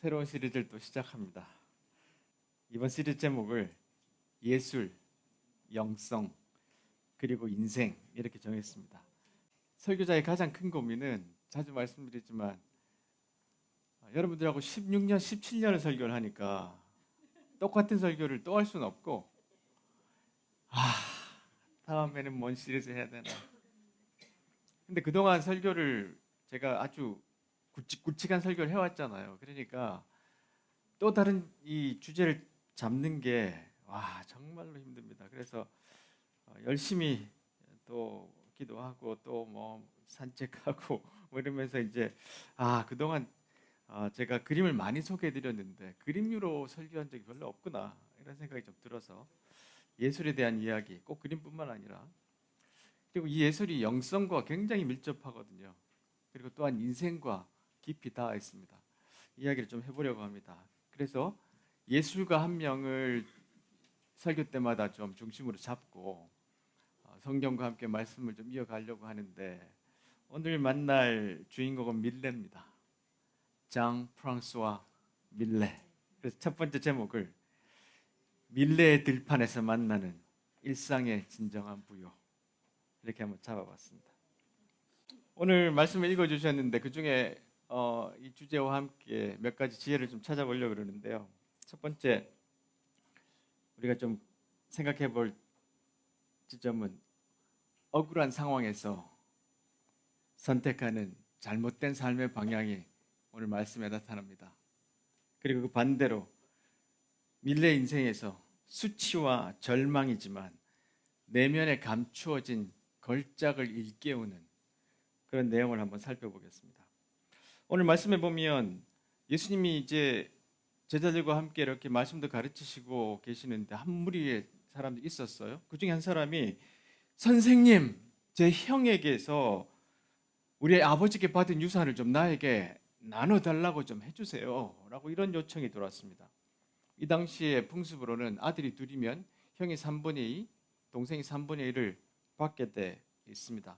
새로운 시리즈를 또 시작합니다. 이번 시리즈 제목을 예술, 영성, 그리고 인생 이렇게 정했습니다. 설교자의 가장 큰 고민은 자주 말씀드리지만 여러분들하고 16년, 17년을 설교를 하니까 똑같은 설교를 또 할 수는 없고 다음에는 뭔 시리즈 해야 되나. 근데 그동안 설교를 제가 아주 굵직굵직한 설교를 해왔잖아요. 그러니까 또 다른 이 주제를 잡는 게 정말로 힘듭니다. 그래서 열심히 또 기도하고 또 뭐 산책하고 뭐 이러면서 이제 그동안 제가 그림을 많이 소개해드렸는데 그림으로 설교한 적이 별로 없구나 이런 생각이 좀 들어서 예술에 대한 이야기, 꼭 그림뿐만 아니라, 그리고 이 예술이 영성과 굉장히 밀접하거든요. 그리고 또한 인생과 깊이 닿아 있습니다. 이야기를 좀 해보려고 합니다. 그래서 예술가 한 명을 설교 때마다 좀 중심으로 잡고 성경과 함께 말씀을 좀 이어가려고 하는데, 오늘 만날 주인공은 밀레입니다. 장 프랑스와 밀레. 그래서 첫 번째 제목을 밀레의 들판에서 만나는 일상의 진정한 부요, 이렇게 한번 잡아봤습니다. 오늘 말씀을 읽어주셨는데 그 중에 이 주제와 함께 몇 가지 지혜를 좀 찾아보려고 그러는데요. 첫 번째 우리가 좀 생각해 볼 지점은 억울한 상황에서 선택하는 잘못된 삶의 방향이 오늘 말씀에 나타납니다. 그리고 그 반대로 밀레 인생에서 수치와 절망이지만 내면에 감추어진 걸작을 일깨우는 그런 내용을 한번 살펴보겠습니다. 오늘 말씀에 보면 예수님이 이제 제자들과 함께 이렇게 말씀도 가르치시고 계시는데 한 무리의 사람들이 있었어요. 그 중에 한 사람이 선생님, 제 형에게서 우리 아버지께 받은 유산을 좀 나에게 나눠달라고 좀 해주세요 라고 이런 요청이 들어왔습니다. 이 당시의 풍습으로는 아들이 둘이면 형이 3분의 2, 동생이 3분의 1을 받게 돼 있습니다.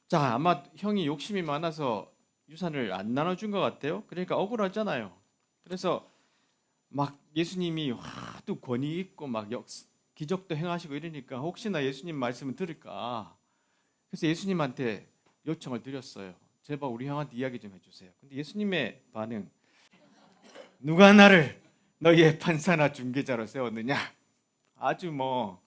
자, 아마 형이 욕심이 많아서 유산을 안 나눠준 것 같아요. 그러니까 억울하잖아요. 그래서 막 예수님이 하도 권위 있고 막 기적도 행하시고 이러니까 혹시나 예수님 말씀을 들을까, 그래서 예수님한테 요청을 드렸어요. 제발 우리 형한테 이야기 좀 해주세요. 근데 예수님의 반응, 누가 나를 너희의 판사나 중개자로 세웠느냐? 아주 뭐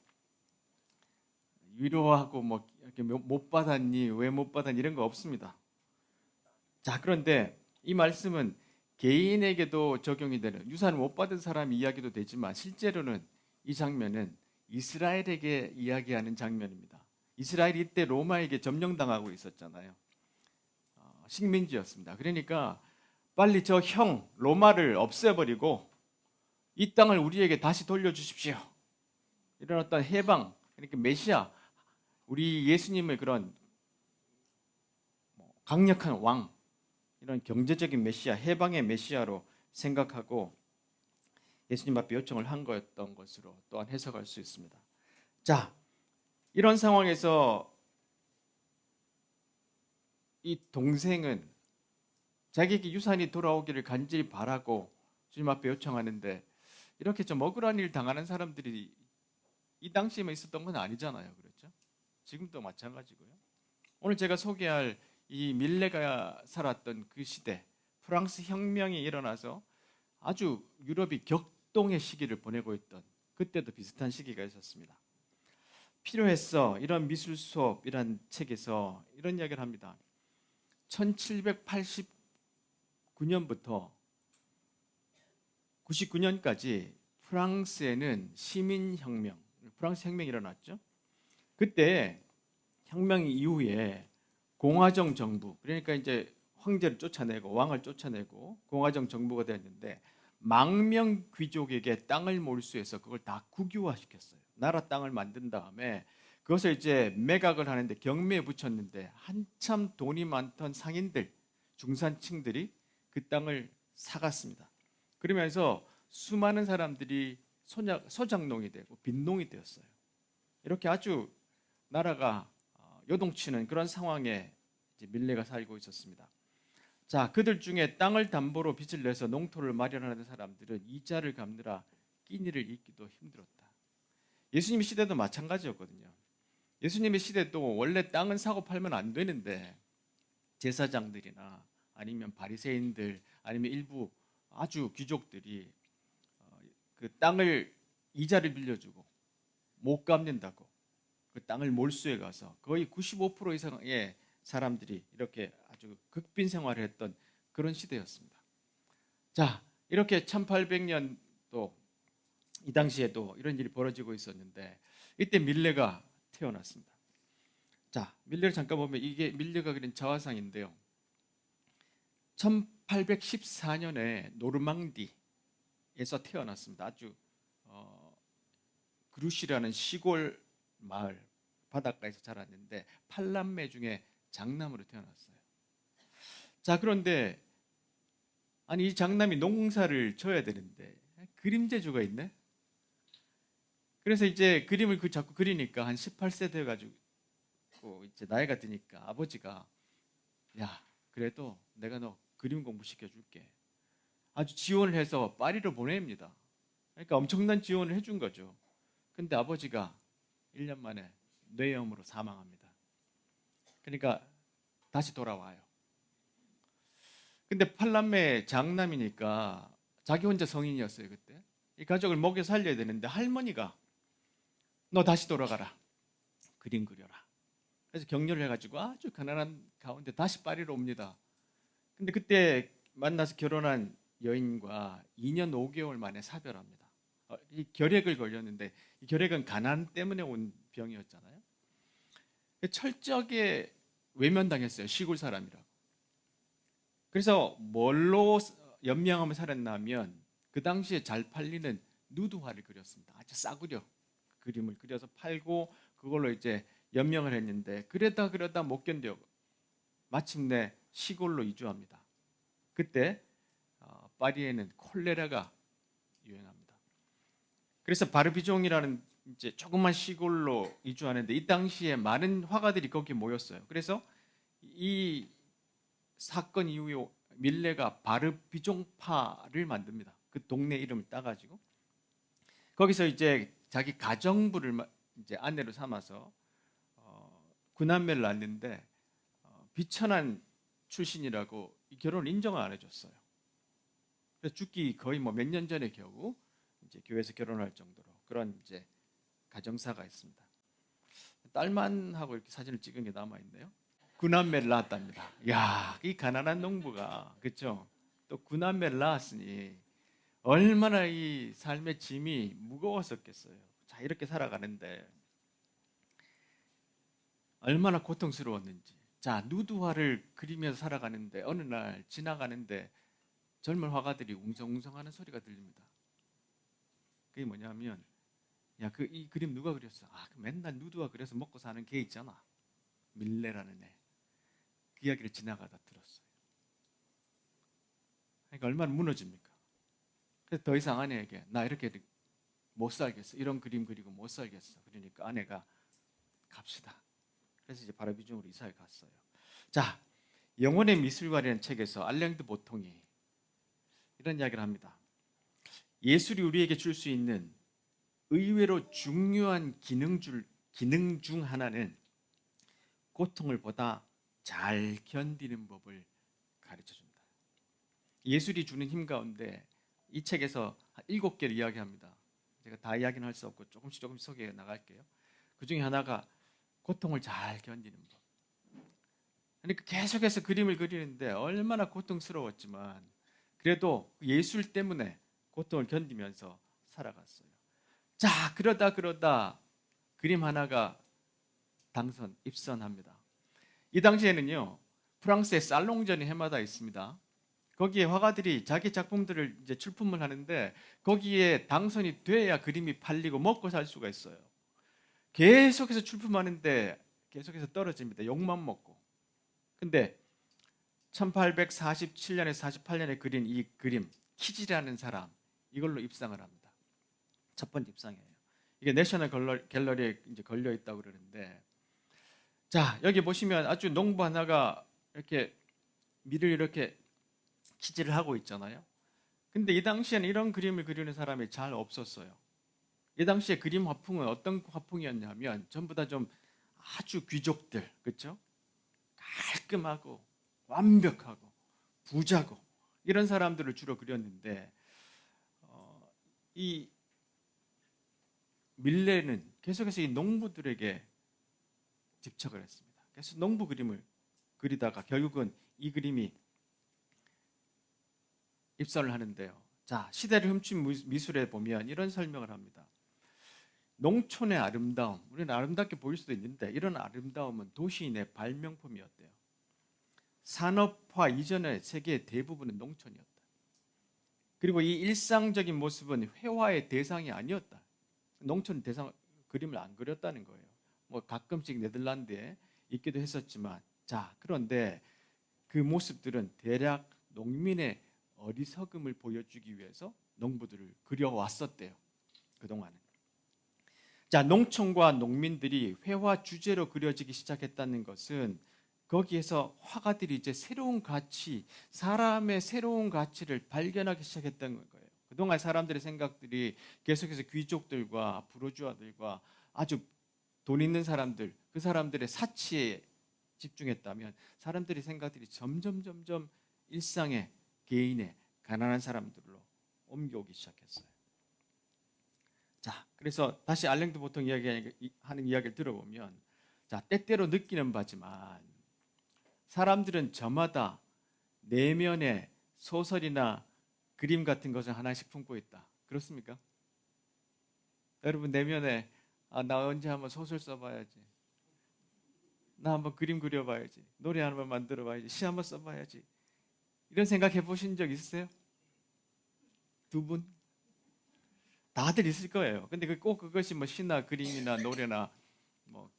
위로하고 뭐 이렇게 못 받았니, 왜 못 받았니 이런 거 없습니다. 자, 그런데 이 말씀은 개인에게도 적용이 되는, 유산을 못 받은 사람 이야기도 되지만 실제로는 이 장면은 이스라엘에게 이야기하는 장면입니다. 이스라엘이 이때 로마에게 점령당하고 있었잖아요. 식민지였습니다. 그러니까 빨리 저 형 로마를 없애버리고 이 땅을 우리에게 다시 돌려주십시오. 이런 어떤 해방, 그러니까 메시아, 우리 예수님의 그런 강력한 왕, 이런 경제적인 메시아, 해방의 메시아로 생각하고 예수님 앞에 요청을 한 거였던 것으로 또한 해석할 수 있습니다. 자, 이런 상황에서 이 동생은 자기에게 유산이 돌아오기를 간절히 바라고 주님 앞에 요청하는데, 이렇게 좀 억울한 일 당하는 사람들이 이 당시에만 있었던 건 아니잖아요. 그렇죠? 지금도 마찬가지고요. 오늘 제가 소개할 이 밀레가 살았던 그 시대, 프랑스 혁명이 일어나서 아주 유럽이 격동의 시기를 보내고 있던 그때도 비슷한 시기가 있었습니다. 필요했어, 이런 미술 수업이란 책에서 이런 이야기를 합니다. 1789년부터 99년까지 프랑스에는 시민혁명, 프랑스 혁명이 일어났죠. 그때 혁명 이후에 공화정 정부, 그러니까 이제 황제를 쫓아내고 왕을 쫓아내고 공화정 정부가 되었는데, 망명 귀족에게 땅을 몰수해서 그걸 다 국유화시켰어요. 나라 땅을 만든 다음에 그것을 이제 매각을 하는데 경매에 붙였는데, 한참 돈이 많던 상인들, 중산층들이 그 땅을 사갔습니다. 그러면서 수많은 사람들이 소작농이 되고 빈농이 되었어요. 이렇게 아주 나라가 요동치는 그런 상황에 이제 밀레가 살고 있었습니다. 자, 그들 중에 땅을 담보로 빚을 내서 농토를 마련하는 사람들은 이자를 갚느라 끼니를 잇기도 힘들었다. 예수님 시대도 마찬가지였거든요. 예수님의 시대도 원래 땅은 사고 팔면 안 되는데 제사장들이나 아니면 바리새인들 아니면 일부 아주 귀족들이 그 땅을 이자를 빌려주고 못 갚는다고 그 땅을 몰수해 가서 거의 95% 이상의 사람들이 이렇게 아주 극빈 생활을 했던 그런 시대였습니다. 자, 이렇게 1800년도 이 당시에도 이런 일이 벌어지고 있었는데 이때 밀레가 태어났습니다. 자, 밀레를 잠깐 보면 이게 밀레가 그린 자화상인데요. 1814년에 노르망디에서 태어났습니다. 아주 그루시라는 시골 마을 바닷가에서 자랐는데 8남매 중에 장남으로 태어났어요. 자, 그런데 아니 이 장남이 농사를 져야 되는데 그림 재주가 있네. 그래서 이제 그림을 자꾸 그리니까 한 18세 돼 가지고 이제 나이가 드니까 아버지가 야, 그래도 내가 너 그림 공부 시켜줄게. 아주 지원을 해서 파리로 보냅니다. 그러니까 엄청난 지원을 해준 거죠. 근데 아버지가 1년 만에 뇌염으로 사망합니다. 그러니까 다시 돌아와요. 근데 8남매 장남이니까 자기 혼자 성인이었어요 그때. 이 가족을 먹여 살려야 되는데 할머니가 너 다시 돌아가라. 그림 그려라. 그래서 격려를 해가지고 아주 가난한 가운데 다시 파리로 옵니다. 근데 그때 만나서 결혼한 여인과 2년 5개월 만에 사별합니다. 이 결핵을 걸렸는데 이 결핵은 가난 때문에 온 병이었잖아요. 철저하게 외면당했어요. 시골 사람이라고. 그래서 뭘로 연명하며 살았냐면 그 당시에 잘 팔리는 누드화를 그렸습니다. 아주 싸구려 그림을 그려서 팔고 그걸로 이제 연명을 했는데 그러다 못 견뎌 마침내 시골로 이주합니다. 그때 파리에는 콜레라가 유행합니다. 그래서 바르비종이라는 이제 조그만 시골로 이주하는데 이 당시에 많은 화가들이 거기 모였어요. 그래서 이 사건 이후에 밀레가 바르비종파를 만듭니다. 그 동네 이름을 따가지고 거기서 이제 자기 가정부를 이제 아내로 삼아서 구남매를 낳는데 비천한 출신이라고 이 결혼을 인정을 안 해줬어요. 그래서 죽기 거의 뭐 몇 년 전에 겨우 이제 교회에서 결혼할 정도로 그런 이제 가정사가 있습니다. 딸만 하고 이렇게 사진을 찍은 게 남아 있네요. 구남매를 낳았답니다. 야, 이 가난한 농부가 그렇죠? 또 구남매를 낳았으니 얼마나 이 삶의 짐이 무거웠었겠어요. 자, 이렇게 살아가는데 얼마나 고통스러웠는지. 자, 누드화를 그리면서 살아가는데 어느 날 지나가는데 젊은 화가들이 웅성웅성하는 소리가 들립니다. 그게 뭐냐면 야, 이 그림 누가 그렸어? 그 맨날 누드화 그려서 먹고 사는 걔 있잖아. 밀레라는 애. 그 이야기를 지나가다 들었어요. 그러니까 얼마나 무너집니까? 그래서 더 이상 아내에게 나 이렇게 못 살겠어. 이런 그림 그리고 못 살겠어. 그러니까 아내가 갑시다. 그래서 이제 바르비종으로 이사를 갔어요. 자, 영혼의 미술관이라는 책에서 알랭드 보통이 이런 이야기를 합니다. 예술이 우리에게 줄 수 있는 의외로 중요한 기능 중 하나는 고통을 보다 잘 견디는 법을 가르쳐 줍니다. 예술이 주는 힘 가운데 이 책에서 7개를 이야기합니다. 제가 다 이야기는 할 수 없고 조금씩 소개해 나갈게요. 그 중에 하나가 고통을 잘 견디는 법. 그러니까 계속해서 그림을 그리는데 얼마나 고통스러웠지만 그래도 예술 때문에 고통을 견디면서 살아갔어요. 자, 그러다 그림 하나가 입선합니다. 이 당시에는요, 프랑스의 살롱전이 해마다 있습니다. 거기에 화가들이 자기 작품들을 이제 출품을 하는데 거기에 당선이 돼야 그림이 팔리고 먹고 살 수가 있어요. 계속해서 출품하는데 계속해서 떨어집니다. 욕만 먹고. 근데 1847년에서 48년에 그린 이 그림 키지라는 사람 이걸로 입상을 합니다. 첫 번째 입상이에요. 이게 내셔널 갤러리에 이제 걸려 있다고 그러는데 자, 여기 보시면 아주 농부 하나가 이렇게 밀을 이렇게 기질을 하고 있잖아요. 근데 이 당시에는 이런 그림을 그리는 사람이 잘 없었어요. 이 당시에 그림 화풍은 어떤 화풍이었냐면 전부 다 좀 아주 귀족들, 그렇죠? 깔끔하고 완벽하고 부자고 이런 사람들을 주로 그렸는데 이 밀레는 계속해서 이 농부들에게 집착을 했습니다. 그래서 농부 그림을 그리다가 결국은 이 그림이 입선을 하는데요. 자, 시대를 훔친 미술에 보면 이런 설명을 합니다. 농촌의 아름다움, 우리는 아름답게 보일 수도 있는데 이런 아름다움은 도시인의 발명품이었대요. 산업화 이전의 세계의 대부분은 농촌이었다. 그리고 이 일상적인 모습은 회화의 대상이 아니었다. 농촌 대상 그림을 안 그렸다는 거예요. 뭐 가끔씩 네덜란드에 있기도 했었지만, 자, 그런데 그 모습들은 대략 농민의 어리석음을 보여주기 위해서 농부들을 그려왔었대요. 그동안은. 자, 농촌과 농민들이 회화 주제로 그려지기 시작했다는 것은 거기에서 화가들이 이제 새로운 가치, 사람의 새로운 가치를 발견하기 시작했다는 거예요. 그동안 사람들의 생각들이 계속해서 귀족들과 부르주아들과 아주 돈 있는 사람들, 그 사람들의 사치에 집중했다면 사람들의 생각들이 점점 일상의 개인의 가난한 사람들로 옮겨오기 시작했어요. 자, 그래서 다시 알랭드 보통 이야기하는 이야기를 들어보면, 자, 때때로 느끼는 바지만 사람들은 저마다 내면에 소설이나 그림 같은 것을 하나씩 품고 있다. 그렇습니까? 여러분 내면에 나 언제 한번 소설 써봐야지. 나 한번 그림 그려봐야지. 노래 한번 만들어봐야지. 시 한번 써봐야지. 이런 생각 해보신 적 있으세요? 두 분? 다들 있을 거예요. 근데 꼭 그것이 뭐 시나 그림이나 노래나 뭐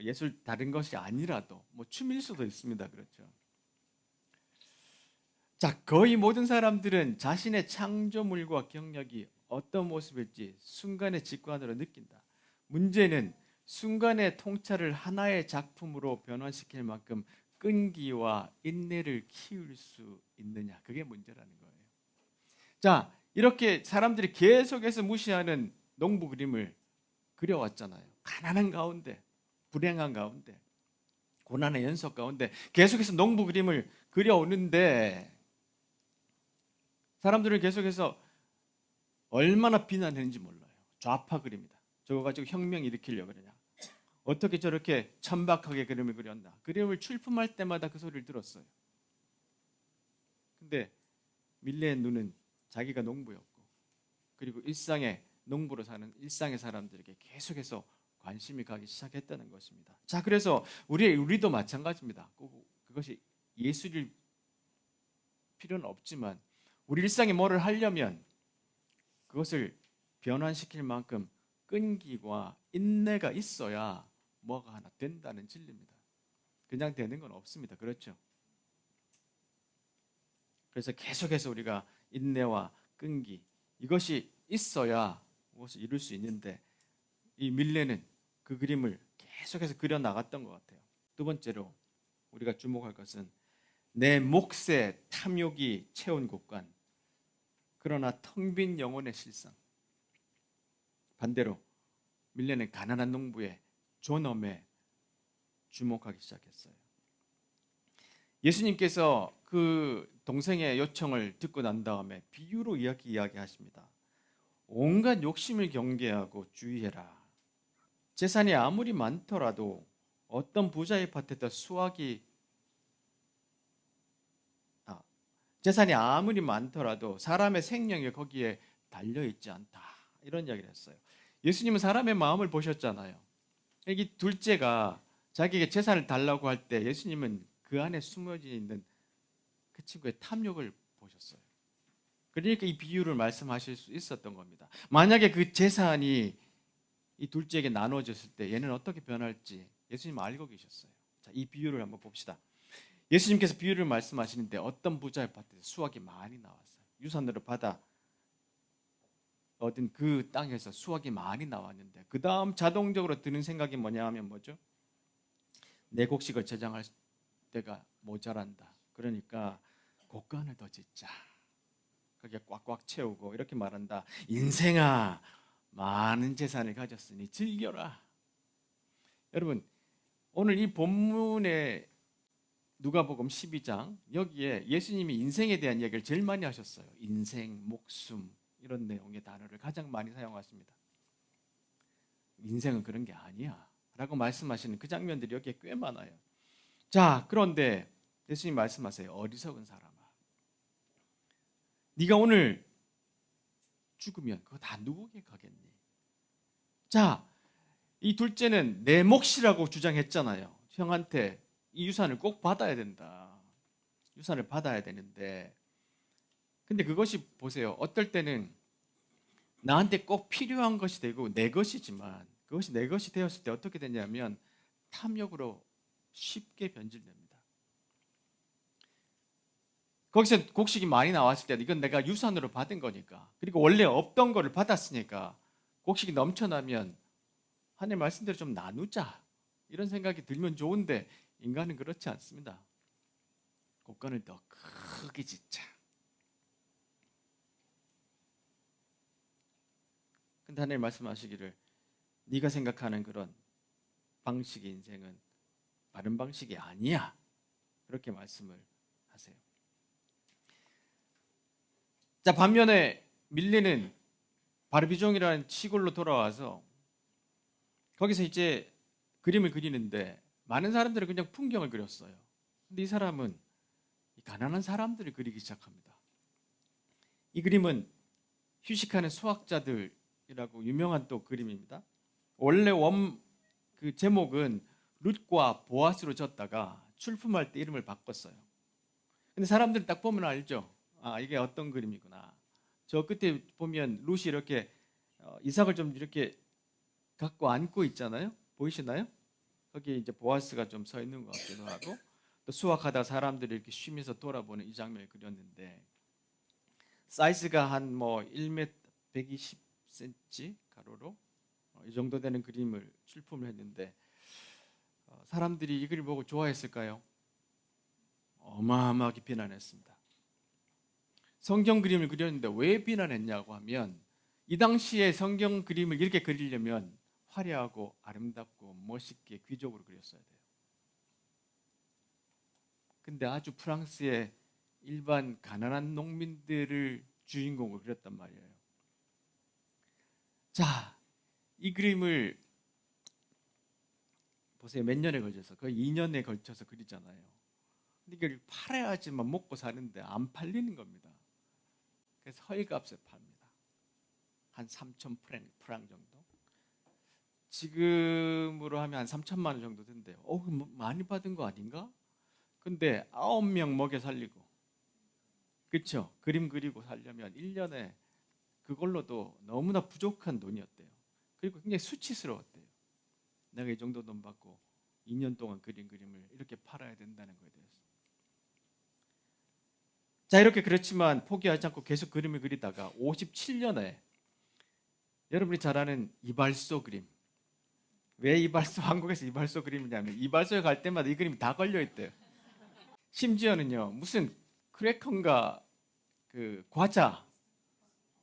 예술 다른 것이 아니라도 뭐 춤일 수도 있습니다. 그렇죠. 자, 거의 모든 사람들은 자신의 창조물과 경력이 어떤 모습일지 순간의 직관으로 느낀다. 문제는 순간의 통찰을 하나의 작품으로 변환시킬 만큼 끈기와 인내를 키울 수 있느냐. 그게 문제라는 거예요. 자, 이렇게 사람들이 계속해서 무시하는 농부 그림을 그려왔잖아요. 가난한 가운데, 불행한 가운데, 고난의 연속 가운데 계속해서 농부 그림을 그려오는데 사람들은 계속해서 얼마나 비난했는지 몰라요. 좌파 그림이다. 저거 가지고 혁명 일으키려고 그러냐. 어떻게 저렇게 천박하게 그림을 그렸나. 그림을 출품할 때마다 그 소리를 들었어요. 근데 밀레의 눈은 자기가 농부였고 그리고 일상의 농부로 사는 일상의 사람들에게 계속해서 관심이 가기 시작했다는 것입니다. 자, 그래서 우리도 마찬가지입니다. 그것이 예술일 필요는 없지만 우리 일상에 뭐를 하려면 그것을 변환시킬 만큼 끈기와 인내가 있어야 뭐가 하나 된다는 진리입니다. 그냥 되는 건 없습니다. 그렇죠? 그래서 계속해서 우리가 인내와 끈기 이것이 있어야 무엇을 이룰 수 있는데 이 밀레는 그 그림을 계속해서 그려 나갔던 것 같아요. 두 번째로 우리가 주목할 것은 내 몫의 탐욕이 채운 곳간 그러나 텅 빈 영혼의 실상. 반대로 밀레는 가난한 농부의 존엄에 주목하기 시작했어요. 예수님께서 그 동생의 요청을 듣고 난 다음에 비유로 이야기하십니다. 온갖 욕심을 경계하고 주의해라. 재산이 아무리 많더라도 어떤 부자의 밭에다 재산이 아무리 많더라도 사람의 생명이 거기에 달려있지 않다. 이런 이야기를 했어요. 예수님은 사람의 마음을 보셨잖아요. 이 둘째가 자기에게 재산을 달라고 할 때 예수님은 그 안에 숨어져 있는 그 친구의 탐욕을 보셨어요. 그러니까 이 비유를 말씀하실 수 있었던 겁니다. 만약에 그 재산이 이 둘째에게 나눠졌을 때 얘는 어떻게 변할지 예수님은 알고 계셨어요. 자, 이 비유를 한번 봅시다. 예수님께서 비유를 말씀하시는데 어떤 부자의 밭에서 수확이 많이 나왔어요. 유산으로 받아 얻은 그 땅에서 수확이 많이 나왔는데 그 다음 자동적으로 드는 생각이 뭐냐 하면 뭐죠? 내 곡식을 저장할 때가 모자란다. 그러니까 곡간을 더 짓자. 그게 꽉꽉 채우고 이렇게 말한다. 인생아, 많은 재산을 가졌으니 즐겨라. 여러분, 오늘 이 본문에 누가복음 12장 여기에 예수님이 인생에 대한 이야기를 제일 많이 하셨어요. 인생, 목숨 이런 내용의 단어를 가장 많이 사용하십니다. 인생은 그런 게 아니야 라고 말씀하시는 그 장면들이 여기에 꽤 많아요. 자, 그런데 예수님 말씀하세요. 어리석은 사람아, 네가 오늘 죽으면 그거 다 누구에게 가겠니? 자, 이 둘째는 내 몫이라고 주장했잖아요. 형한테 이 유산을 꼭 받아야 된다. 유산을 받아야 되는데, 근데 그것이 보세요. 어떨 때는 나한테 꼭 필요한 것이 되고 내 것이지만 그것이 내 것이 되었을 때 어떻게 되냐면 탐욕으로 쉽게 변질됩니다. 거기서 곡식이 많이 나왔을 때 이건 내가 유산으로 받은 거니까, 그리고 원래 없던 거를 받았으니까 곡식이 넘쳐나면 하나님 말씀대로 좀 나누자 이런 생각이 들면 좋은데 인간은 그렇지 않습니다. 곡간을 더 크게 짓자. 근데 하나님 말씀하시기를 네가 생각하는 그런 방식의 인생은 바른 방식이 아니야. 그렇게 말씀을 하세요. 자, 반면에 밀레는 바르비종이라는 시골로 돌아와서 거기서 이제 그림을 그리는데 많은 사람들은 그냥 풍경을 그렸어요. 근데 이 사람은 가난한 사람들을 그리기 시작합니다. 이 그림은 휴식하는 수학자들이라고 유명한 또 그림입니다. 원래 그 제목은 룻과 보아스로 졌다가 출품할 때 이름을 바꿨어요. 근데 사람들이 딱 보면 알죠. 아, 이게 어떤 그림이구나. 저 끝에 보면 룻이 이렇게 이삭을 좀 이렇게 갖고 안고 있잖아요. 보이시나요? 거기에 이제 보아스가 좀 서 있는 것 같기도 하고, 또 수확하다 사람들이 이렇게 쉬면서 돌아보는 이 장면을 그렸는데, 사이즈가 한 뭐 1m 120cm 가로로 이 정도 되는 그림을 출품을 했는데 사람들이 이 그림 보고 좋아했을까요? 어마어마하게 비난했습니다. 성경 그림을 그렸는데 왜 비난했냐고 하면 이 당시에 성경 그림을 이렇게 그리려면 화려하고 아름답고 멋있게 귀족으로 그렸어야 돼요. 근데 아주 프랑스의 일반 가난한 농민들을 주인공으로 그렸단 말이에요. 자, 이 그림을 보세요. 몇 년에 걸쳐서, 거의 2년에 걸쳐서 그리잖아요. 근데 이걸 팔아야지만 먹고 사는데 안 팔리는 겁니다. 그래서 헐값에 팝니다. 한 3,000 프랑 정도. 지금으로 하면 한 3천만 원 정도 된대요. 많이 받은 거 아닌가? 근데 9명 먹여 살리고, 그렇죠? 그림 그리고 살려면 1년에 그걸로도 너무나 부족한 돈이었대요. 그리고 굉장히 수치스러웠대요. 내가 이 정도 돈 받고 2년 동안 그린 그림을 이렇게 팔아야 된다는 거에 대해서. 자, 이렇게 그렇지만 포기하지 않고 계속 그림을 그리다가 57년에 여러분이 잘 아는 이발소 그림. 왜 이발소, 한국에서 이발소 그림이냐면 이발소에 갈 때마다 이 그림이 다 걸려 있대요. 심지어는요, 무슨 크래커인가 그 과자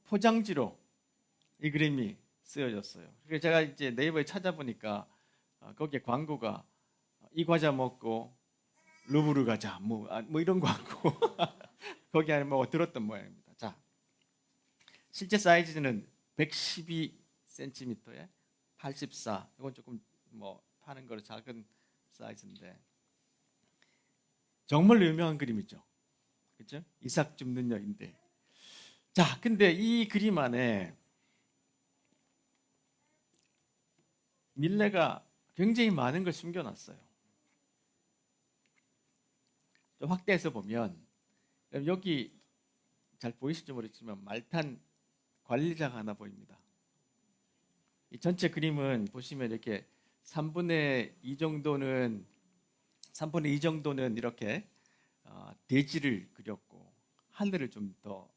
포장지로 이 그림이 쓰여졌어요. 그래서 제가 이제 네이버에 찾아보니까 거기에 광고가 이 과자 먹고 루브르 가자 뭐 이런 광고 거기 안에 뭐 들었던 모양입니다. 자, 실제 사이즈는 112cm에 84. 이건 조금 뭐 파는 거로 작은 사이즈인데 정말 유명한 그림이죠. 그렇죠? 이삭 줍는 여인데. 자, 근데 이 그림 안에 밀레가 굉장히 많은 걸 숨겨놨어요. 좀 확대해서 보면 여기 잘 보이실지 모르겠지만 말탄 관리자가 하나 보입니다. 이 전체 그림은 보시면 이렇게 3분의 2 정도는 이렇게 대지를 그렸고 하늘을 좀 더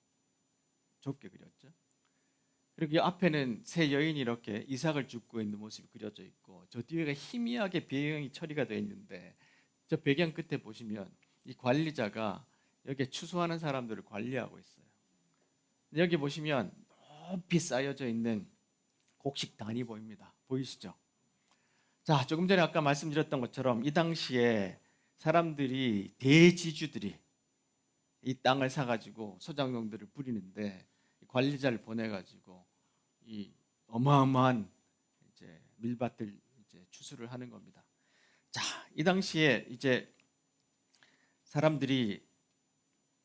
좁게 그렸죠. 그리고 이 앞에는 세 여인이 이렇게 이삭을 줍고 있는 모습이 그려져 있고 저 뒤에가 희미하게 배경이 처리가 되어 있는데 저 배경 끝에 보시면 이 관리자가 여기에 추수하는 사람들을 관리하고 있어요. 여기 보시면 높이 쌓여져 있는 곡식단이 보입니다. 보이시죠? 자, 조금 전에 아까 말씀드렸던 것처럼 이 당시에 사람들이, 대지주들이 이 땅을 사가지고 소작농들을 부리는데 관리자를 보내가지고 이 어마어마한 이제 밀밭을 이제 추수를 하는 겁니다. 자, 이 당시에 이제 사람들이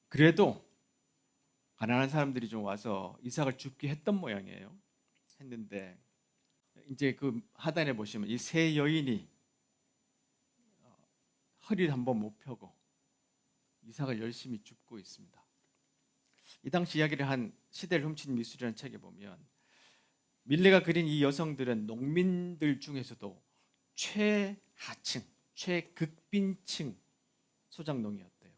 그래도 가난한 사람들이 좀 와서 이삭을 줍게 했던 모양이에요. 했는데 이제 그 하단에 보시면 이 세 여인이 허리를 한번 못 펴고 이삭을 열심히 줍고 있습니다. 이 당시 이야기를 한 시대를 훔친 미술이라는 책에 보면 밀레가 그린 이 여성들은 농민들 중에서도 최하층, 최극빈층 소작농이었대요.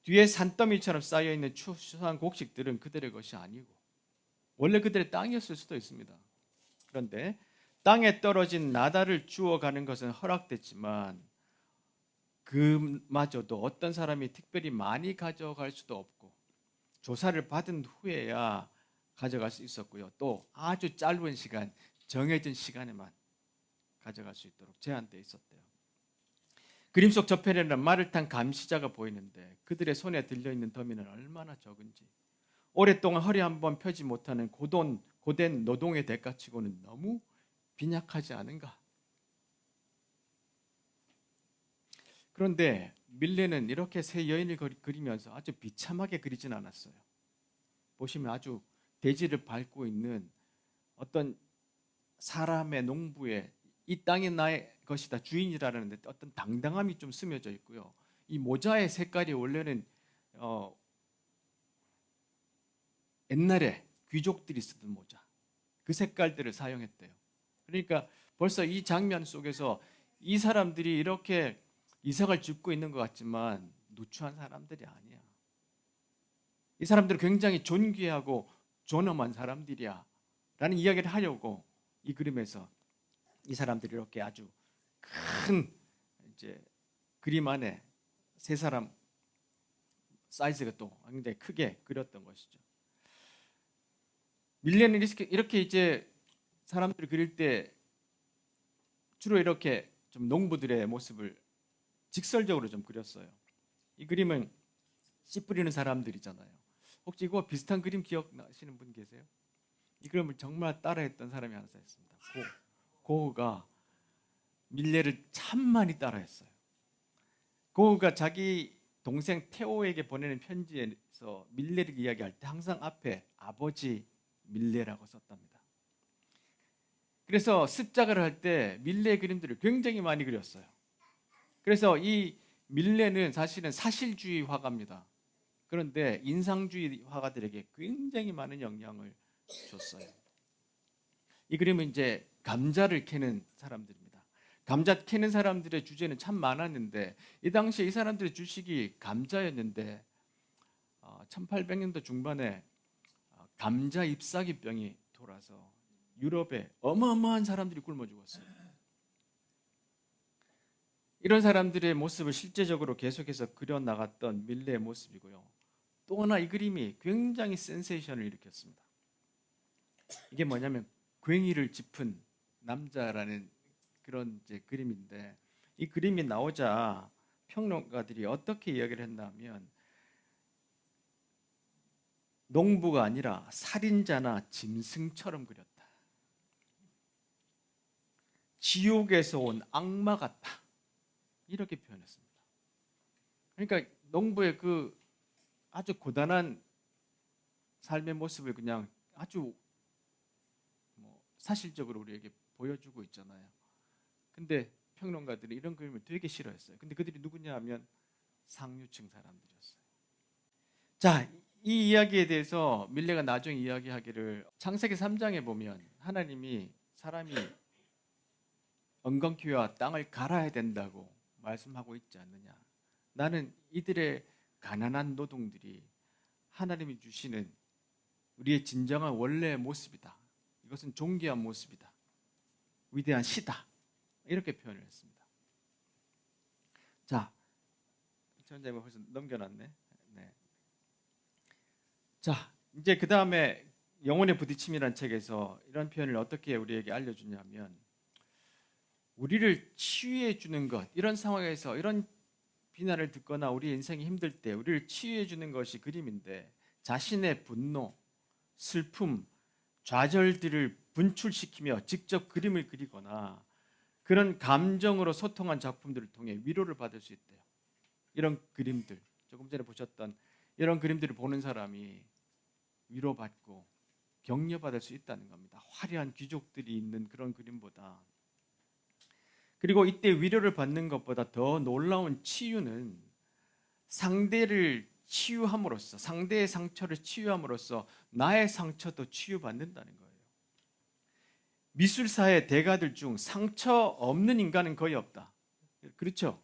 뒤에 산더미처럼 쌓여있는 추수한 곡식들은 그들의 것이 아니고 원래 그들의 땅이었을 수도 있습니다. 그런데 땅에 떨어진 나달을 주워가는 것은 허락됐지만 그마저도 어떤 사람이 특별히 많이 가져갈 수도 없고 조사를 받은 후에야 가져갈 수 있었고요. 또 아주 짧은 시간, 정해진 시간에만 가져갈 수 있도록 제한되어 있었대요. 그림 속 저편에는 말을 탄 감시자가 보이는데 그들의 손에 들려있는 더미는 얼마나 적은지, 오랫동안 허리 한번 펴지 못하는 고된 노동의 대가치고는 너무 빈약하지 않은가. 그런데 밀레는 이렇게 세 여인을 그리면서 아주 비참하게 그리진 않았어요. 보시면 아주 대지를 밟고 있는 어떤 사람의, 농부의, 이 땅이 나의 것이다, 주인이라는 데 어떤 당당함이 좀 스며져 있고요. 이 모자의 색깔이 원래는 옛날에 귀족들이 쓰던 모자, 그 색깔들을 사용했대요. 그러니까 벌써 이 장면 속에서 이 사람들이 이렇게 이삭을 줍고 있는 것 같지만 누추한 사람들이 아니야. 이 사람들은 굉장히 존귀하고 존엄한 사람들이야 라는 이야기를 하려고 이 그림에서 이 사람들이 이렇게 아주 큰 이제 그림 안에 세 사람 사이즈가 또 굉장히 크게 그렸던 것이죠. 밀레는 이렇게 이제 사람들을 그릴 때 주로 이렇게 좀 농부들의 모습을 직설적으로 좀 그렸어요. 이 그림은 씨 뿌리는 사람들이잖아요. 혹시 이거 비슷한 그림 기억나시는 분 계세요? 이 그림을 정말 따라했던 사람이 하나 있습니다. 고흐가 밀레를 참 많이 따라했어요. 고흐가 자기 동생 테오에게 보내는 편지에서 밀레를 이야기할 때 항상 앞에 아버지 밀레라고 썼답니다. 그래서 습작을 할 때 밀레 그림들을 굉장히 많이 그렸어요. 그래서 이 밀레는 사실은 사실주의 화가입니다. 그런데 인상주의 화가들에게 굉장히 많은 영향을 줬어요. 이 그림은 이제 감자를 캐는 사람들입니다. 감자 캐는 사람들의 주제는 참 많았는데 이 당시에 이 사람들의 주식이 감자였는데 1800년도 중반에 감자 잎사귀병이 돌아서 유럽에 어마어마한 사람들이 굶어 죽었어요. 이런 사람들의 모습을 실제적으로 계속해서 그려나갔던 밀레의 모습이고요. 또 하나 이 그림이 굉장히 센세이션을 일으켰습니다. 이게 뭐냐면 괭이를 짚은 남자라는 그런 이제 그림인데 이 그림이 나오자 평론가들이 어떻게 이야기를 했냐면 농부가 아니라 살인자나 짐승처럼 그렸다. 지옥에서 온 악마 같다. 이렇게 표현했습니다. 그러니까 농부의 그 아주 고단한 삶의 모습을 그냥 아주 사실적으로 우리에게 보여주고 있잖아요. 근데 평론가들이 이런 그림을 되게 싫어했어요. 근데 그들이 누구냐 하면 상류층 사람들이었어요. 자, 이 이야기에 대해서 밀레가 나중에 이야기하기를 창세기 3장에 보면 하나님이 사람이 엉겅퀴와 땅을 갈아야 된다고 말씀하고 있지 않느냐. 나는 이들의 가난한 노동들이 하나님이 주시는 우리의 진정한 원래의 모습이다. 이것은 존귀한 모습이다. 위대한 시다. 이렇게 표현을 했습니다. 자, 천장에 벌써 넘겨놨네. 네. 자, 이제 그 다음에 영혼의 부딪힘이라는 책에서 이런 표현을 어떻게 우리에게 알려주냐면, 우리를 치유해 주는 것, 이런 상황에서 이런 비난을 듣거나 우리 인생이 힘들 때 우리를 치유해 주는 것이 그림인데, 자신의 분노, 슬픔, 좌절들을 분출시키며 직접 그림을 그리거나 그런 감정으로 소통한 작품들을 통해 위로를 받을 수 있대요. 이런 그림들, 조금 전에 보셨던 이런 그림들을 보는 사람이 위로받고 격려받을 수 있다는 겁니다. 화려한 귀족들이 있는 그런 그림보다. 그리고 이때 위로를 받는 것보다 더 놀라운 치유는 상대를 치유함으로써, 상대의 상처를 치유함으로써 나의 상처도 치유받는다는 거예요. 미술사의 대가들 중 상처 없는 인간은 거의 없다. 그렇죠?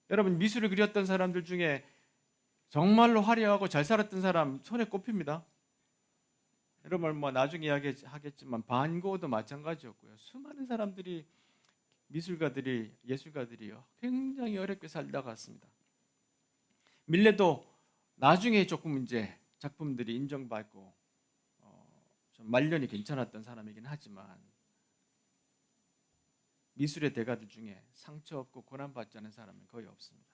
여러분, 미술을 그렸던 사람들 중에 정말로 화려하고 잘 살았던 사람 손에 꼽힙니다. 여러분, 뭐 나중에 이야기하겠지만 반고도 마찬가지였고요. 수많은 사람들이, 미술가들이, 예술가들이요, 굉장히 어렵게 살다가 왔습니다. 밀레도 나중에 조금 이제 작품들이 인정받고 좀 말년이 괜찮았던 사람이긴 하지만, 미술의 대가들 중에 상처 없고 고난받지 않은 사람은 거의 없습니다.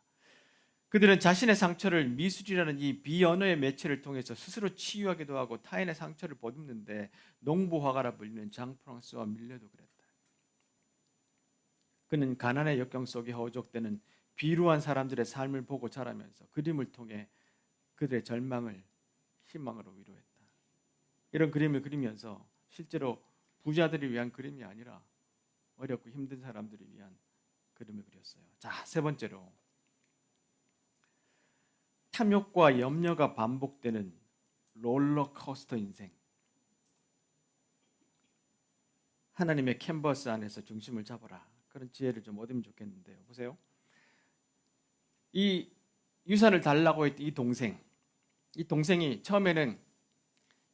그들은 자신의 상처를 미술이라는 이 비언어의 매체를 통해서 스스로 치유하기도 하고 타인의 상처를 보듬는데 농부화가라 불리는 장 프랑스와 밀레도 그랬다. 그는 가난의 역경 속에 허우적대는 비루한 사람들의 삶을 보고 자라면서 그림을 통해 그들의 절망을 희망으로 위로했다. 이런 그림을 그리면서 실제로 부자들을 위한 그림이 아니라 어렵고 힘든 사람들을 위한 그림을 그렸어요. 자, 세 번째로, 탐욕과 염려가 반복되는 롤러코스터 인생. 하나님의 캔버스 안에서 중심을 잡아라. 그런 지혜를 좀 얻으면 좋겠는데요. 보세요. 이 유산을 달라고 했던 이 동생이 처음에는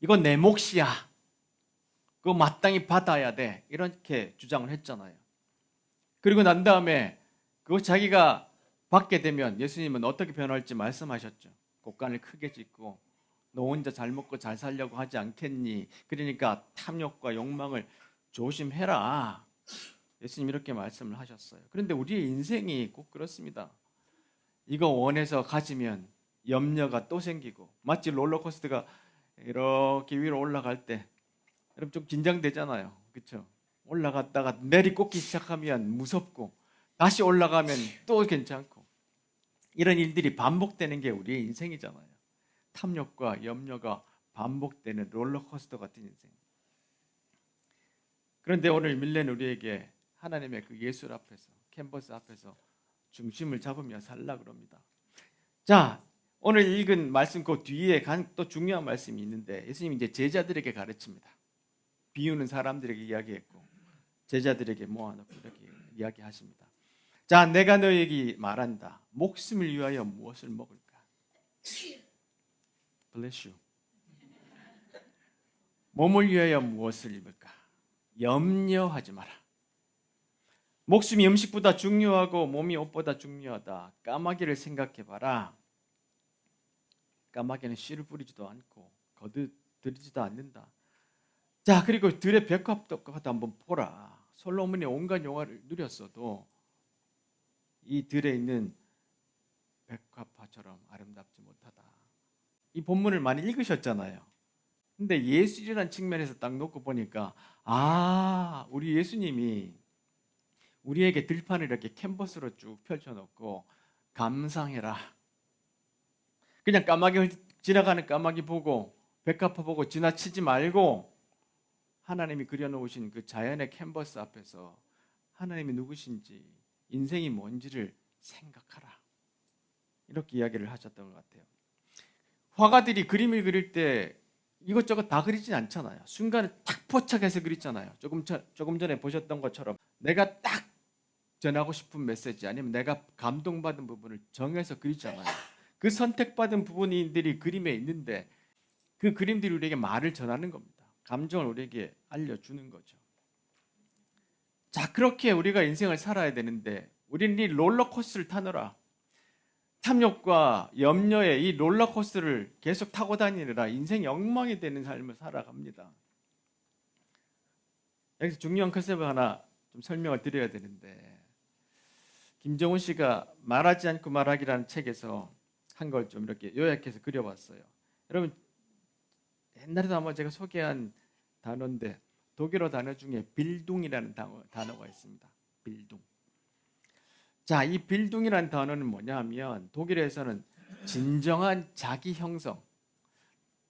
이건 내 몫이야, 그거 마땅히 받아야 돼, 이렇게 주장을 했잖아요. 그리고 난 다음에 그거 자기가 받게 되면 예수님은 어떻게 변할지 말씀하셨죠. 곡간을 크게 짓고 너 혼자 잘 먹고 잘 살려고 하지 않겠니? 그러니까 탐욕과 욕망을 조심해라. 예수님 이렇게 말씀을 하셨어요. 그런데 우리의 인생이 꼭 그렇습니다. 이거 원해서 가지면 염려가 또 생기고, 마치 롤러코스터가 이렇게 위로 올라갈 때 여러분 좀 긴장되잖아요. 그렇죠? 올라갔다가 내리꽂기 시작하면 무섭고, 다시 올라가면 또 괜찮고, 이런 일들이 반복되는 게 우리의 인생이잖아요. 탐욕과 염려가 반복되는 롤러코스터 같은 인생. 그런데 오늘 밀레는 우리에게 하나님의 그 예술 앞에서, 캔버스 앞에서 중심을 잡으며 살라 그럽니다. 자, 오늘 읽은 말씀 그 뒤에 또 중요한 말씀이 있는데, 예수님이 이제 제자들에게 가르칩니다. 비유는 사람들에게 이야기했고 제자들에게 모아놓고 이렇게 이야기하십니다. 자, 내가 너에게 말한다. 목숨을 위하여 무엇을 먹을까? Bless you. 몸을 위하여 무엇을 입을까? 염려하지 마라. 목숨이 음식보다 중요하고 몸이 옷보다 중요하다. 까마귀를 생각해봐라. 까마귀는 씨를 뿌리지도 않고 거두들이지도 않는다. 자, 그리고 들의 백합도 한번 보라. 솔로몬이 온갖 영화를 누렸어도 이 들에 있는 백합화처럼 아름답지 못하다. 이 본문을 많이 읽으셨잖아요. 근데 예술이라는 측면에서 딱 놓고 보니까, 우리 예수님이 우리에게 들판을 이렇게 캔버스로 쭉 펼쳐놓고 감상해라. 그냥 지나가는 까마귀 보고 백합화 보고 지나치지 말고 하나님이 그려놓으신 그 자연의 캔버스 앞에서 하나님이 누구신지, 인생이 뭔지를 생각하라. 이렇게 이야기를 하셨던 것 같아요. 화가들이 그림을 그릴 때 이것저것 다 그리진 않잖아요. 순간에 딱 포착해서 그리잖아요. 조금 전에 보셨던 것처럼 내가 딱 전하고 싶은 메시지, 아니면 내가 감동받은 부분을 정해서 그리잖아요. 그 선택받은 부분들이 그림에 있는데 그 그림들이 우리에게 말을 전하는 겁니다. 감정을 우리에게 알려주는 거죠. 자, 그렇게 우리가 인생을 살아야 되는데 우리는 이 롤러코스터를 타느라 탐욕과 염려의 이 롤러코스터를 계속 타고 다니느라 인생이 엉망이 되는 삶을 살아갑니다. 여기서 중요한 컨셉을 하나 좀 설명을 드려야 되는데, 김정은 씨가 말하지 않고 말하기라는 책에서 한 걸 좀 이렇게 요약해서 그려봤어요. 여러분, 옛날에도 아마 제가 소개한 단어인데 독일어 단어 중에 빌둥이라는 단어가 있습니다. 빌둥. 자, 이 빌둥이라는 단어는 뭐냐 하면 독일에서는 진정한 자기 형성,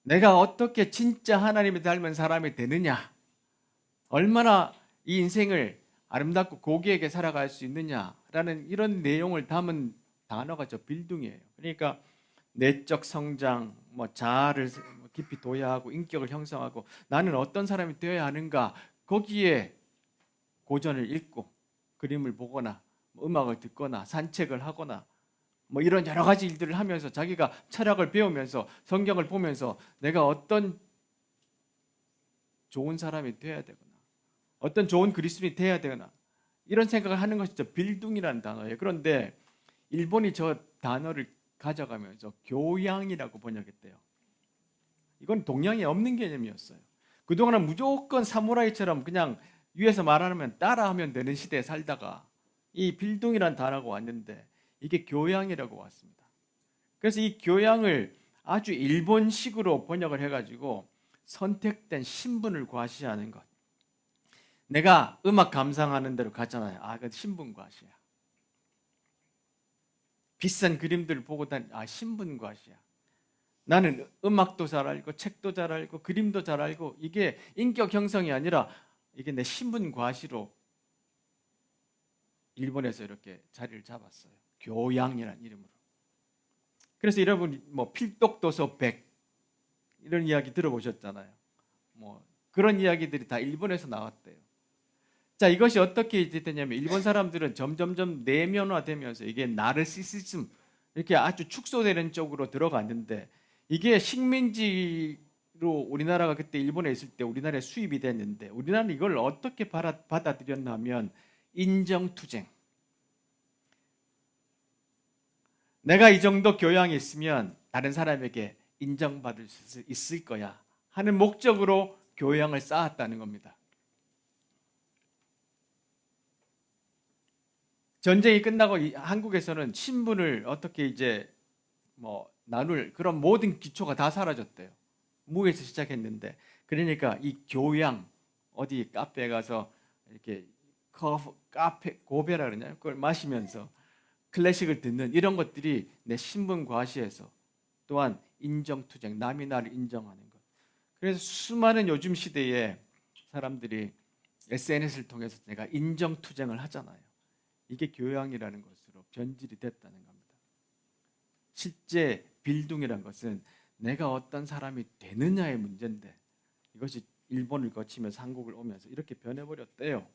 내가 어떻게 진짜 하나님을 닮은 사람이 되느냐, 얼마나 이 인생을 아름답고 고귀하게 살아갈 수 있느냐라는 이런 내용을 담은 단어가 저 빌둥이에요. 그러니까 내적 성장, 자아를 깊이 도야하고 인격을 형성하고 나는 어떤 사람이 되어야 하는가, 거기에 고전을 읽고 그림을 보거나 음악을 듣거나 산책을 하거나 이런 여러 가지 일들을 하면서 자기가 철학을 배우면서 성경을 보면서 내가 어떤 좋은 사람이 되어야 되거나 어떤 좋은 그리스도인이 되어야 되거나 이런 생각을 하는 것이 저 빌둥이라는 단어예요. 그런데 일본이 저 단어를 가져가면서 교양이라고 번역했대요. 이건 동양에 없는 개념이었어요. 그동안은 무조건 사무라이처럼 그냥 위에서 말하면 따라하면 되는 시대에 살다가 이 빌둥이라는 단어가 왔는데 이게 교양이라고 왔습니다. 그래서 이 교양을 아주 일본식으로 번역을 해가지고 선택된 신분을 과시하는 것. 내가 음악 감상하는 대로 갔잖아요. 그 신분 과시야. 비싼 그림들을 보고 신분 과시야. 나는 음악도 잘 알고 책도 잘 알고 그림도 잘 알고 이게 인격 형성이 아니라 이게 내 신분 과시로 일본에서 이렇게 자리를 잡았어요. 교양이라는 이름으로. 그래서 여러분 필독도서 100 이런 이야기 들어보셨잖아요. 그런 이야기들이 다 일본에서 나왔대요. 자, 이것이 어떻게 되냐면 일본 사람들은 점점점 내면화되면서 이게 나르시시즘 이렇게 아주 축소되는 쪽으로 들어갔는데 이게 식민지로 우리나라가 그때 일본에 있을 때 우리나라에 수입이 됐는데 우리나라는 이걸 어떻게 받아들였나 하면 인정투쟁. 내가 이 정도 교양이 있으면 다른 사람에게 인정받을 수 있을 거야 하는 목적으로 교양을 쌓았다는 겁니다. 전쟁이 끝나고 한국에서는 신분을 어떻게 이제 나눌 그런 모든 기초가 다 사라졌대요. 무에서 시작했는데 그러니까 이 교양 어디 카페에 가서 이렇게 카페 고베라 그러냐 그걸 마시면서 클래식을 듣는 이런 것들이 내 신분 과시에서 또한 인정투쟁 남이 나를 인정하는 것. 그래서 수많은 요즘 시대에 사람들이 SNS를 통해서 내가 인정투쟁을 하잖아요. 이게 교양이라는 것으로 변질이 됐다는 겁니다. 실제 빌둥이라는 것은 내가 어떤 사람이 되느냐의 문제인데 이것이 일본을 거치면서 한국을 오면서 이렇게 변해버렸대요.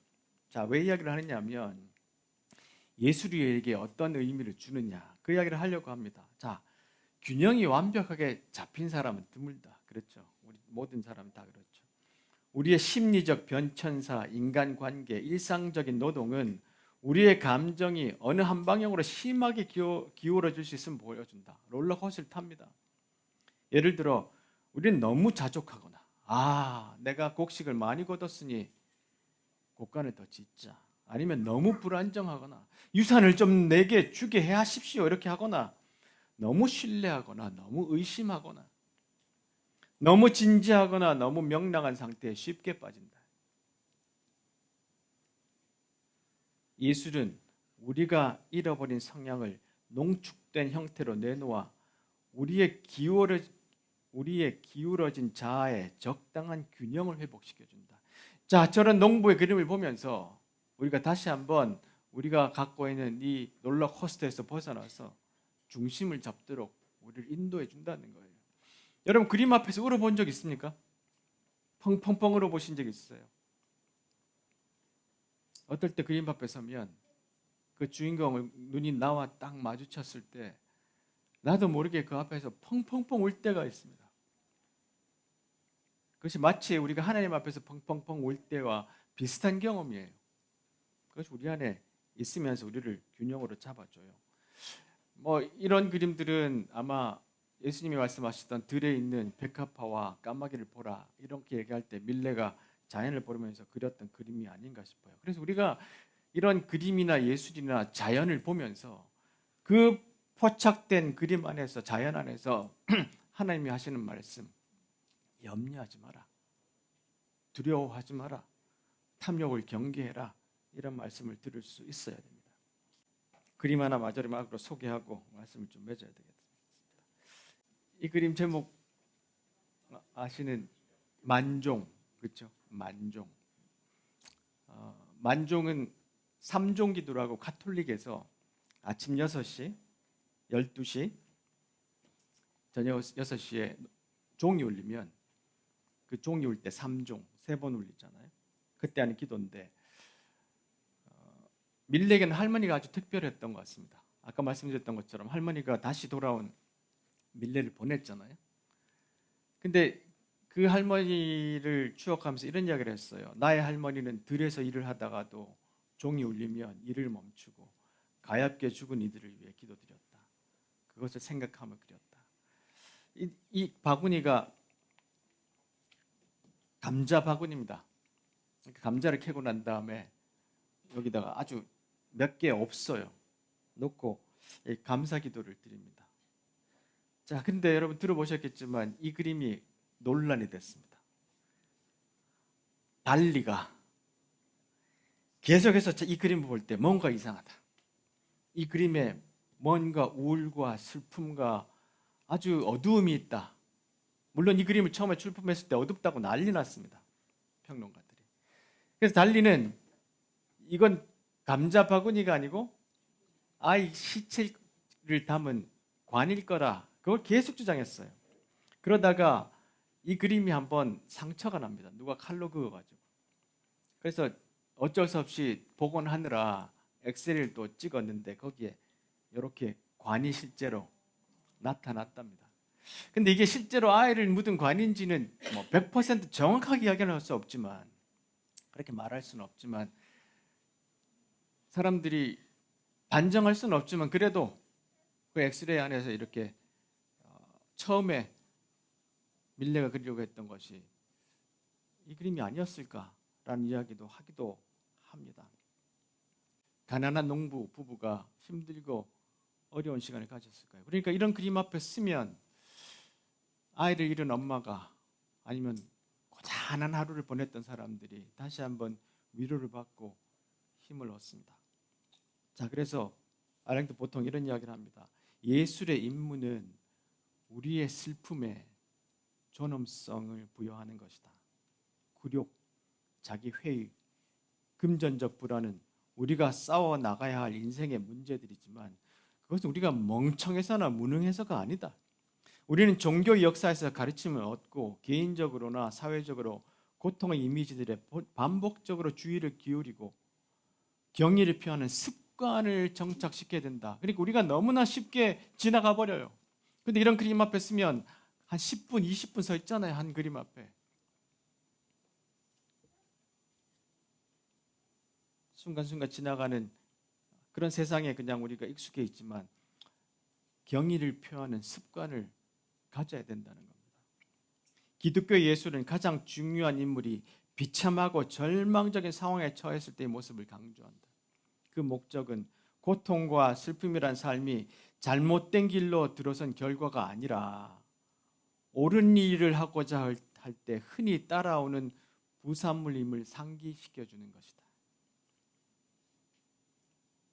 자, 왜 이야기를 하느냐면 예술이 우리에게 어떤 의미를 주느냐 그 이야기를 하려고 합니다. 자, 균형이 완벽하게 잡힌 사람은 드물다. 그렇죠? 우리 모든 사람 다 그렇죠. 우리의 심리적 변천사, 인간관계, 일상적인 노동은 우리의 감정이 어느 한 방향으로 심하게 기울어질 수 있으면 보여준다. 롤러코스터를 탑니다. 예를 들어 우리는 너무 자족하거나 내가 곡식을 많이 거뒀으니 곡간을 더 짓자. 아니면 너무 불안정하거나 유산을 좀 내게 주게 해 하십시오 이렇게 하거나 너무 신뢰하거나 너무 의심하거나 너무 진지하거나 너무 명랑한 상태에 쉽게 빠진다. 예술은 우리가 잃어버린 성향을 농축된 형태로 내놓아 우리의 기울어진 자아의 적당한 균형을 회복시켜준다. 자, 저런 농부의 그림을 보면서 우리가 다시 한번 우리가 갖고 있는 이 롤러코스터에서 벗어나서 중심을 잡도록 우리를 인도해 준다는 거예요. 여러분 그림 앞에서 울어본 적 있습니까? 펑펑펑 울어보신 적 있어요? 어떨 때 그림 앞에 서면 그 주인공을 눈이 나와 딱 마주쳤을 때 나도 모르게 그 앞에서 펑펑펑 울 때가 있습니다. 그것이 마치 우리가 하나님 앞에서 펑펑펑 울 때와 비슷한 경험이에요. 그것이 우리 안에 있으면서 우리를 균형으로 잡아줘요. 뭐 이런 그림들은 아마 예수님이 말씀하셨던 들에 있는 백합화와 까마귀를 보라 이렇게 얘기할 때 밀레가 자연을 보면서 그렸던 그림이 아닌가 싶어요. 그래서 우리가 이런 그림이나 예술이나 자연을 보면서 그 포착된 그림 안에서 자연 안에서 하나님이 하시는 말씀, 염려하지 마라, 두려워하지 마라, 탐욕을 경계해라, 이런 말씀을 들을 수 있어야 됩니다. 그림 하나 마지막으로 소개하고 말씀을 좀 맺어야 되겠습니다. 이 그림 제목 아시는 만종, 그렇죠? 만종. 만종은 삼종기도라고 가톨릭에서 아침 6시, 12시, 저녁 6시에 종이 울리면 그 종이 울 때 3종, 3번 울리잖아요. 그때 하는 기도인데 밀레에게는 할머니가 아주 특별했던 것 같습니다. 아까 말씀드렸던 것처럼 할머니가 다시 돌아온 밀레를 보냈잖아요. 근데 그 할머니를 추억하면서 이런 이야기를 했어요. 나의 할머니는 들에서 일을 하다가도 종이 울리면 일을 멈추고 가엾게 죽은 이들을 위해 기도드렸다. 그것을 생각하며 그렸다. 이 바구니가 감자 바구니입니다. 감자를 캐고 난 다음에 여기다가 아주 몇 개 없어요. 놓고 감사 기도를 드립니다. 자, 근데 여러분 들어보셨겠지만 이 그림이 논란이 됐습니다. 달리가 계속해서 이 그림을 볼 때 뭔가 이상하다. 이 그림에 뭔가 우울과 슬픔과 아주 어두움이 있다. 물론 이 그림을 처음에 출품했을 때 어둡다고 난리 났습니다. 평론가들이. 그래서 달리는 이건 감자 바구니가 아니고 아이 시체를 담은 관일 거라 그걸 계속 주장했어요. 그러다가 이 그림이 한번 상처가 납니다. 누가 칼로 그어가지고. 그래서 어쩔 수 없이 복원하느라 엑셀을 또 찍었는데 거기에 이렇게 관이 실제로 나타났답니다. 근데 이게 실제로 아이를 묻은 관인지는 뭐 100% 정확하게 이야기할 수 없지만 그렇게 말할 수는 없지만 사람들이 단정할 수는 없지만 그래도 그 엑스레이 안에서 이렇게 처음에 밀레가 그리려고 했던 것이 이 그림이 아니었을까라는 이야기도 하기도 합니다. 가난한 농부 부부가 힘들고 어려운 시간을 가졌을까요? 그러니까 이런 그림 앞에 쓰면 아이를 잃은 엄마가 아니면 고단한 하루를 보냈던 사람들이 다시 한번 위로를 받고 힘을 얻습니다. 자, 그래서 아랭도 보통 이런 이야기를 합니다. 예술의 임무는 우리의 슬픔에 존엄성을 부여하는 것이다. 굴욕, 자기 회의, 금전적 불안은 우리가 싸워 나가야 할 인생의 문제들이지만 그것은 우리가 멍청해서나 무능해서가 아니다. 우리는 종교 역사에서 가르침을 얻고 개인적으로나 사회적으로 고통의 이미지들에 반복적으로 주의를 기울이고 경의를 표하는 습관을 정착시켜야 된다. 그러니까 우리가 너무나 쉽게 지나가 버려요. 근데 이런 그림 앞에 쓰면 한 10분, 20분 서 있잖아요. 한 그림 앞에. 순간순간 지나가는 그런 세상에 그냥 우리가 익숙해 있지만 경의를 표하는 습관을 가져야 된다는 겁니다. 기독교 예술은 가장 중요한 인물이 비참하고 절망적인 상황에 처했을 때의 모습을 강조한다. 그 목적은 고통과 슬픔이란 삶이 잘못된 길로 들어선 결과가 아니라 옳은 일을 하고자 할 때 흔히 따라오는 부산물임을 상기시켜 주는 것이다.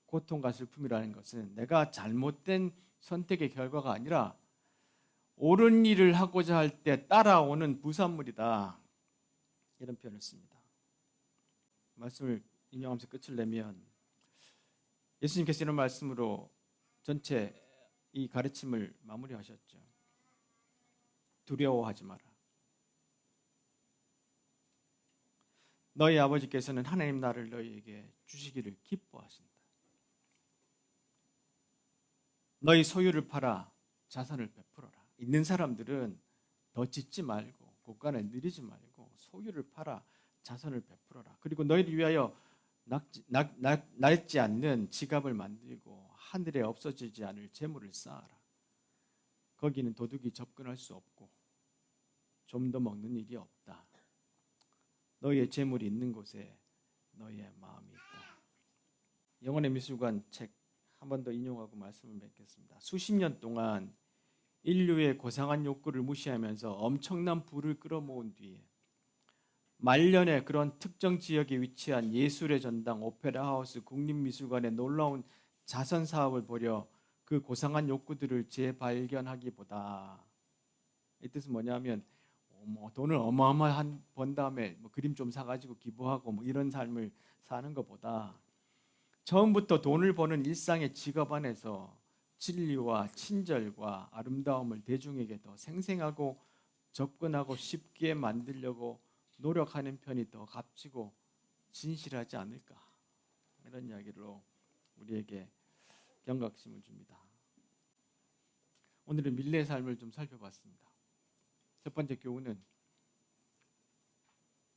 고통과 슬픔이라는 것은 내가 잘못된 선택의 결과가 아니라 옳은 일을 하고자 할 때 따라오는 부산물이다. 이런 표현을 씁니다. 말씀을 인용하면서 끝을 내면 예수님께서 이런 말씀으로 전체 이 가르침을 마무리하셨죠. 두려워하지 마라. 너희 아버지께서는 하나님 나라를 너희에게 주시기를 기뻐하신다. 너희 소유를 팔아 자산을 베풀어라. 있는 사람들은 더 짓지 말고 고간에 누리지 말고 소유를 팔아 자산을 베풀어라. 그리고 너희를 위하여 낡지 않는 지갑을 만들고 하늘에 없어지지 않을 재물을 쌓아라. 거기는 도둑이 접근할 수 없고 좀 더 먹는 일이 없다. 너희의 재물이 있는 곳에 너희의 마음이 있다. 영혼의 미술관 책 한 번 더 인용하고 말씀을 맺겠습니다. 수십 년 동안 인류의 고상한 욕구를 무시하면서 엄청난 부를 끌어모은 뒤에 말년에 그런 특정 지역에 위치한 예술의 전당 오페라 하우스 국립미술관의 놀라운 자선 사업을 벌여 그 고상한 욕구들을 재발견하기보다, 이 뜻은 뭐냐면 돈을 어마어마한 번 다음에 그림 좀 사가지고 기부하고 이런 삶을 사는 것보다 처음부터 돈을 버는 일상의 직업 안에서 진리와 친절과 아름다움을 대중에게 더 생생하고 접근하고 쉽게 만들려고 노력하는 편이 더 값지고 진실하지 않을까, 이런 이야기로 우리에게 경각심을 줍니다. 오늘은 밀레의 삶을 좀 살펴봤습니다. 첫 번째 교훈은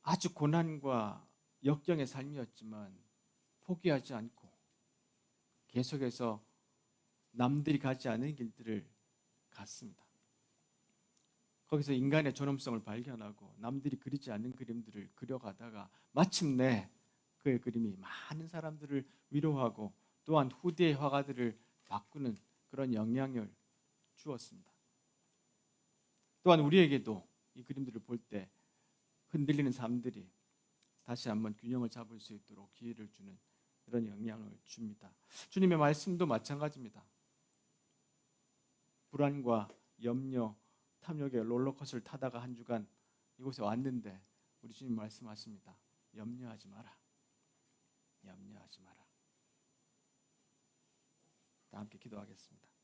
아주 고난과 역경의 삶이었지만 포기하지 않고 계속해서 남들이 가지 않은 길들을 갔습니다. 거기서 인간의 존엄성을 발견하고 남들이 그리지 않는 그림들을 그려가다가 마침내 그의 그림이 많은 사람들을 위로하고 또한 후대의 화가들을 바꾸는 그런 영향을 주었습니다. 또한 우리에게도 이 그림들을 볼 때 흔들리는 삶들이 다시 한번 균형을 잡을 수 있도록 기회를 주는 그런 영향을 줍니다. 주님의 말씀도 마찬가지입니다. 불안과 염려, 탐욕의 롤러코스터를 타다가 한 주간 이곳에 왔는데 우리 주님 말씀하십니다. 염려하지 마라. 염려하지 마라. 다 함께 기도하겠습니다.